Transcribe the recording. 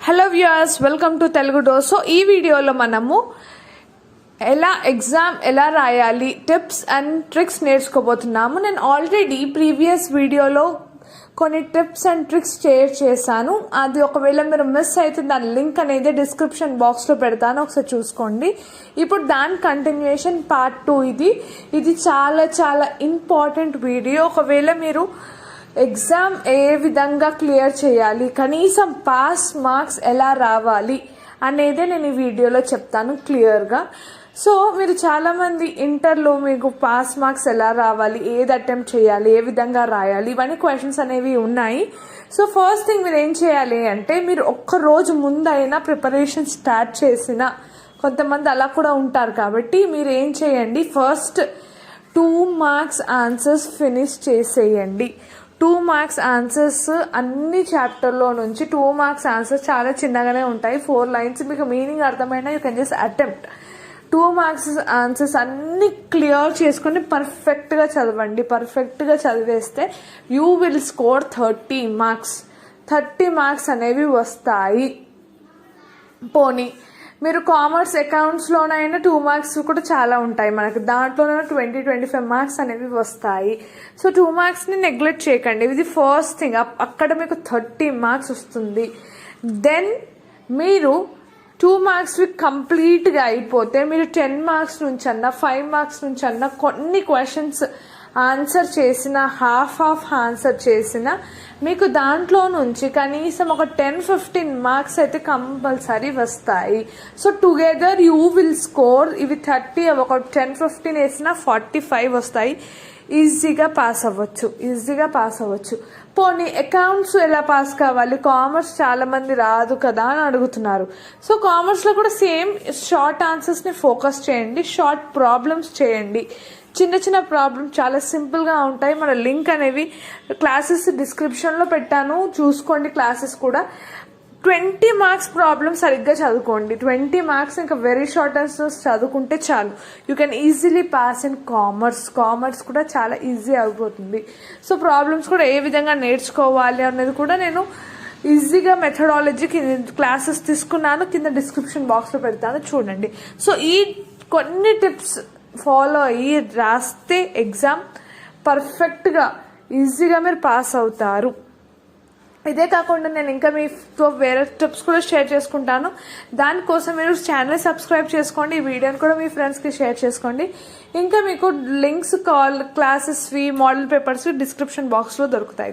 Hello viewers, welcome to Telugu dose. So ఈ వీడియోలో మనము ఎగ్జామ్ ఎలా రాయాలి టిప్స్ అండ్ ట్రిక్స్ నేర్చుకోబోతున్నాము. నేను ఆల్రెడీ ప్రీవియస్ వీడియోలో కొన్ని టిప్స్ అండ్ ట్రిక్స్ షేర్ చేశాను. అది ఒకవేళ మీరు మిస్ అయితే దాని లింక్ అనేది డిస్క్రిప్షన్ బాక్స్లో పెడతాను, ఒకసారి చూసుకోండి. ఇప్పుడు దాని కంటిన్యూషన్ పార్ట్ 2 ఇది చాలా చాలా ఇంపార్టెంట్ వీడియో. ఒకవేళ మీరు ఎగ్జామ్ ఏ విధంగా క్లియర్ చేయాలి, కనీసం పాస్ మార్క్స్ ఎలా రావాలి అనేదే నేను ఈ వీడియోలో చెప్తాను క్లియర్గా. సో మీరు చాలామంది ఇంటర్లో మీకు పాస్ మార్క్స్ ఎలా రావాలి, ఏది అటెంప్ట్ చేయాలి, ఏ విధంగా రాయాలి, ఇవన్నీ క్వశ్చన్స్ అనేవి ఉన్నాయి. సో ఫస్ట్ థింగ్ మీరు ఏం చేయాలి అంటే, మీరు ఒక్క రోజు ముందైనా ప్రిపరేషన్ స్టార్ట్ చేసిన కొంతమంది అలా కూడా ఉంటారు. కాబట్టి మీరు ఏం చేయండి, ఫస్ట్ 2 మార్క్స్ ఆన్సర్స్ ఫినిష్ చేసేయండి. 2 మార్క్స్ ఆన్సర్స్ అన్ని చాప్టర్లో నుంచి 2 మార్క్స్ ఆన్సర్స్ చాలా చిన్నగానే ఉంటాయి. 4 లైన్స్, మీకు మీనింగ్ అర్థమైనా you can just attempt. 2 marks answers అన్ని క్లియర్ చేసుకుని పర్ఫెక్ట్గా చదవండి. పర్ఫెక్ట్గా చదివేస్తే you will score 30 marks. 30 marks అనేవి వస్తాయి. పోనీ మీరు కామర్స్ అకౌంట్స్లోనైనా 2 మార్క్స్ కూడా చాలా ఉంటాయి మనకి, దాంట్లోనైనా 20-25 మార్క్స్ అనేవి వస్తాయి. సో 2 మార్క్స్ని నెగ్లెక్ట్ చేయకండి. ఇది ఫస్ట్ థింగ్. అక్కడ మీకు 30 మార్క్స్ వస్తుంది. దెన్ మీరు 2 మార్క్స్ కంప్లీట్గా అయిపోతే మీరు 10 మార్క్స్ నుంచి అన్నా 5 మార్క్స్ నుంచి అన్నా కొన్ని క్వశ్చన్స్ ఆన్సర్ చేసిన, హాఫ్ ఆన్సర్ చేసిన, మీకు దాంట్లో నుంచి కనీసం ఒక 10-15 మార్క్స్ అయితే కంపల్సరీ వస్తాయి. So together you will score. ఇవి 30, ఒక 10-15 వేసినా 45 వస్తాయి. ఈజీగా పాస్ అవ్వచ్చు. పోనీ అకౌంట్స్ ఎలా పాస్ కావాలి, కామర్స్ చాలా మంది రాదు కదా అని అడుగుతున్నారు. సో కామర్స్లో కూడా సేమ్ షార్ట్ ఆన్సర్స్ని ఫోకస్ చేయండి, షార్ట్ ప్రాబ్లమ్స్ చేయండి. చిన్న ప్రాబ్లమ్స్ చాలా సింపుల్గా ఉంటాయి. మన లింక్ అనేవి క్లాసెస్ డిస్క్రిప్షన్లో పెట్టాను, చూసుకోండి. క్లాసెస్ కూడా 20 మార్క్స్ ప్రాబ్లమ్ సరిగ్గా చదువుకోండి. 20 మార్క్స్ ఇంకా వెరీ షార్ట్ ఆన్సర్స్ చదువుకుంటే చాలు. You can easily pass in commerce కూడా చాలా ఈజీ అయిపోతుంది. సో ప్రాబ్లమ్స్ కూడా ఏ విధంగా నేర్చుకోవాలి అనేది కూడా నేను ఈజీగా మెథడాలజీ క్లాసెస్ తీసుకున్నాను, కింద డిస్క్రిప్షన్ బాక్స్లో పెడతాను, చూడండి. సో ఈ కొన్ని టిప్స్ ఫాలో అయ్యి రాస్తే ఎగ్జామ్ పర్ఫెక్ట్గా ఈజీగా మీరు పాస్ అవుతారు. ఇదే కాకుండా నేను ఇంకా మీతో వేరే టిప్స్ కూడా షేర్ చేసుకుంటాను. దానికోసం మీరు ఛానల్ సబ్స్క్రైబ్ చేసుకోండి, ఈ వీడియోని కూడా మీ ఫ్రెండ్స్కి షేర్ చేసుకోండి. ఇంకా మీకు లింక్స్, క్లాసెస్వి, మోడల్ పేపర్స్వి డిస్క్రిప్షన్ బాక్స్లో దొరుకుతాయి.